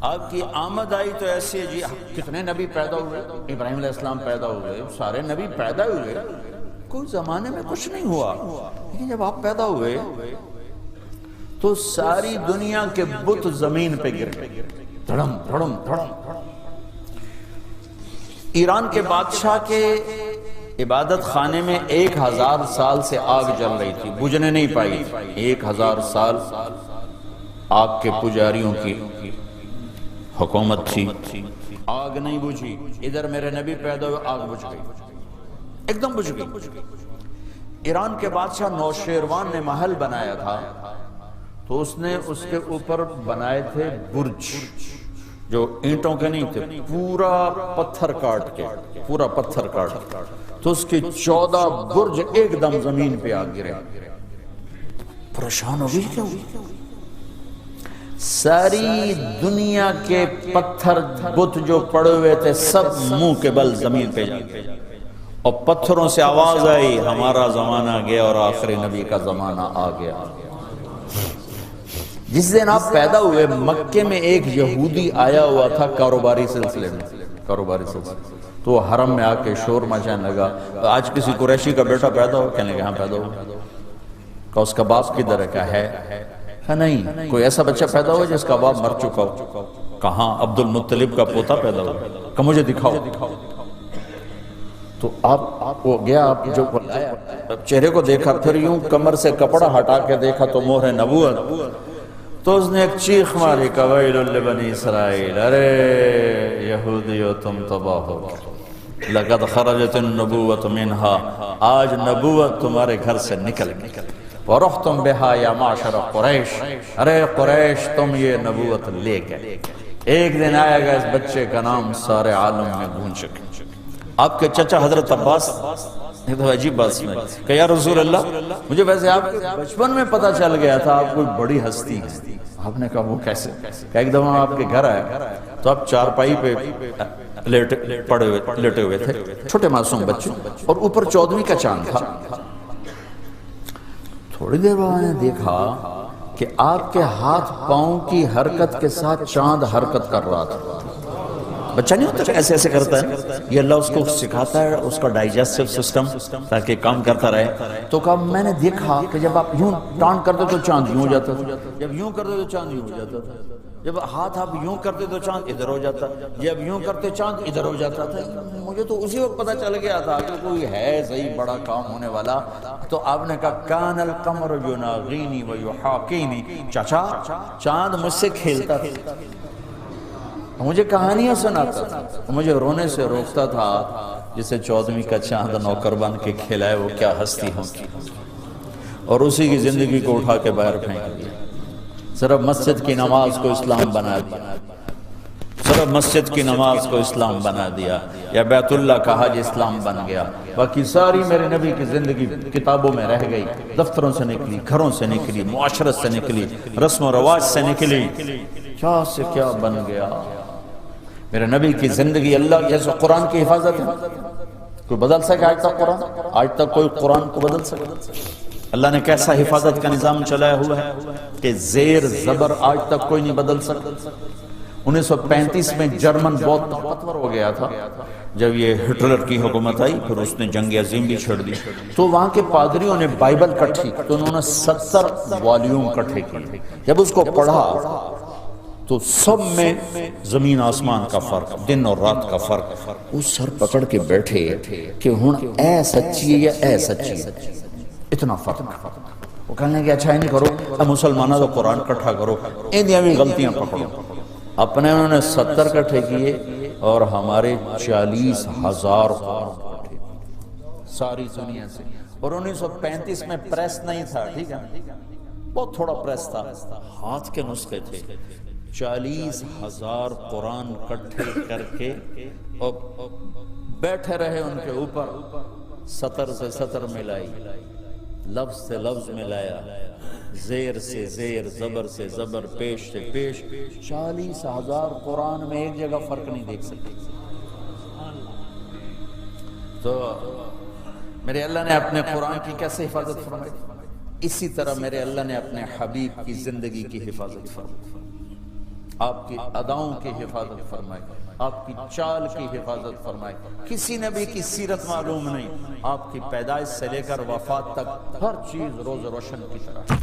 آپ کی آمد آئی تو ایسے جی کتنے نبی پیدا ہوئے، ابراہیم علیہ السلام پیدا ہوئے، سارے نبی پیدا ہوئے، کوئی زمانے میں کچھ نہیں ہوا، لیکن جب آپ پیدا ہوئے تو ساری دنیا کے بت زمین پہ گر گئے، دھڑم دھڑم دھڑم۔ ایران کے بادشاہ کے عبادت خانے میں 1000 سال سے آگ جل رہی تھی، بجھنے نہیں پائی، 1000 سال آگ کے پجاریوں کی حکومت تھی، آگ نہیں بجھی۔ ادھر میرے نبی پیدا ہوئے، آگ بجھ گئی، ایک دم بجھ گئی۔ ایران کے بادشاہ نوشیروان نے محل بنایا تھا تو اس نے اس کے اوپر بنائے تھے برج، جو اینٹوں کے نہیں تھے، پورا پتھر کاٹ کے، پورا پتھر کاٹ کے، تو اس کے 14 برج ایک دم زمین پہ آ گرے۔ پریشان ہو گئی کیا ہوئی؟ ساری دنیا کے پتھر بت جو پڑے ہوئے تھے سب منہ کے بل زمین پہ جا گئے، اور پتھروں سے آواز آئی ہمارا زمانہ گیا اور آخری نبی کا زمانہ آ گیا۔ جس دن آپ پیدا ہوئے مکے میں ایک یہودی آیا ہوا تھا کاروباری سلسلے میں، کاروباری سلسلے، تو حرم میں آ کے شور مچانے لگا، آج کسی قریشی کا بیٹا پیدا ہو؟ کہنے لگا ہاں پیدا ہو۔ کہ اس کا باپ کدھر ہے؟ کہا ہے نہیں، کوئی ایسا بچہ پیدا ہوا جس کا باپ مر چکا ہو؟ کہاں؟ عبد المطلب کا پوتا پیدا ہوا، کہ مجھے دکھاؤ۔ تو آپ وہ گیا، آپ جو بلایا، چہرے کو دیکھا، پھر یوں کمر سے کپڑا ہٹا کے دیکھا تو مہر نبوت، تو اس نے ایک چیخ ماری، ویل لبنی اسرائیل، ارے یہودیو تم تباہ ہو، لقد خرجت النبوۃ منہا، آج نبوت تمہارے گھر سے نکل گئی، ورحتم بہا یا معشر قریش، ارے قریش تم یہ نبوت لے گئے۔ ایک دن آئے گا اس بچے کا نام سارے عالم میں گونج چکے۔ آپ کے چچا حضرت عباس، یہ تو عجیب بات سنائی کہ یا رسول اللہ مجھے ویسے آپ کے بچپن میں پتا چل گیا تھا آپ کوئی بڑی ہستی ہیں۔ آپ نے کہا وہ کیسے؟ کہ ایک دفعہ آپ کے گھر آئے تو آپ چارپائی پہ لیٹے ہوئے تھے، چھوٹے معصوم بچے، اور اوپر 14ویں کا چاند تھا۔ تھوڑی دیر بعد نے دیکھا کہ آپ کے ہاتھ پاؤں کی حرکت کے ساتھ چاند حرکت کر رہا تھا۔ بچہ نہیں ہوتا ایسے ایسے کرتا ہے، یہ اللہ اس کو سکھاتا ہے، اس کا ڈائجسٹو سسٹم تاکہ کام کرتا رہے۔ تو کہا میں نے دیکھا کہ جب آپ یوں ٹان کرتے تو چاند یوں ہو جاتا تھا، جب یوں کرتے تو چاند یوں ہو جاتا تھا، جب ہاتھ آپ یوں کرتے تو چاند ادھر ہو جاتا، جب یوں کرتے چاند ادھر ہو جاتا تھا۔ مجھے تو اسی وقت پتا چل گیا تھا کہ کوئی ہے صحیح بڑا کام ہونے والا۔ تو آپ نے کہا کان القمر یناغینی ویحاکینی، چاچا چاند مجھ سے کھیلتا تھا، مجھے کہانیاں سناتا تھا، مجھے رونے سے روکتا تھا، جسے 14ویں کا چاند نوکر بن کے کھلائے وہ کیا ہستی ہوگی۔ اور اسی کی زندگی کو اٹھا کے باہر پھینک دیا، صرف مسجد کی نماز کو اسلام بنا دیا، صرف مسجد کی نماز کو اسلام بنا دیا، یا بیت اللہ کا حج اسلام بن گیا۔ باقی ساری میرے نبی کی زندگی کتابوں میں رہ گئی، دفتروں سے نکلی، گھروں سے نکلی، معاشرت سے نکلی، رسم و رواج سے نکلی، کیا سے کیا بن گیا۔ میرے نبی کی زندگی اللہ جیسے قرآن کی حفاظت ہے، کوئی بدل سکے آج تک قرآن؟ آج تک کوئی قرآن کو بدل سکے؟ اللہ نے کیسا حفاظت کا نظام چلایا ہوا ہے کہ زیر زبر آج تک کوئی نہیں بدل سکتا۔ 1935 میں جرمن بہت طاقتور ہو گیا تھا، جب یہ ہٹلر کی حکومت آئی، پھر اس نے جنگ عظیم بھی چھڑ دی، تو وہاں کے پادریوں نے بائبل کٹھی، تو انہوں نے 70 والیوم کٹھے کیے۔ جب اس کو پڑھا تو سب میں زمین آسمان کا فرق، دن اور رات کا فرق۔ وہ سر پکڑ کے بیٹھے کہ ہن اے سچی ہے یا اے سچی ہے، اتنا فرق۔ وہ کہنے کہ اچھا نہیں کرو مسلمانوں تو قرآن کٹھا کرو، اندیاں بھی غلطیاں پکڑو۔ اپنے انہوں نے 70 کٹھے کیے اور ہمارے 40,000 قرآن کٹھے ساری دنیا سے۔ اور 1935 میں پریس نہیں تھا، ٹھیک ہے، بہت تھوڑا پریس تھا، ہاتھ کے نسخے تھے۔ 40,000 قرآن کٹھے کر کے اور بیٹھے رہے ان کے اوپر، سطر سے سطر ملائی، لفظ سے لفظ ملایا، زیر سے زیر، زبر سے زبر، پیش سے پیش۔ 40,000 قرآن میں ایک جگہ فرق نہیں دیکھ سکتے۔ تو میرے اللہ نے اپنے قرآن کی کیسے حفاظت فرمائی؟ اسی طرح میرے اللہ نے اپنے حبیب کی زندگی کی حفاظت فرمائی۔ آپ کی اداؤں کی حفاظت فرمائے، آپ کی چال کی حفاظت فرمائے۔ کسی نبی کی سیرت معلوم نہیں، آپ کی پیدائش سے لے کر وفات تک ہر چیز روز روشن کی طرح۔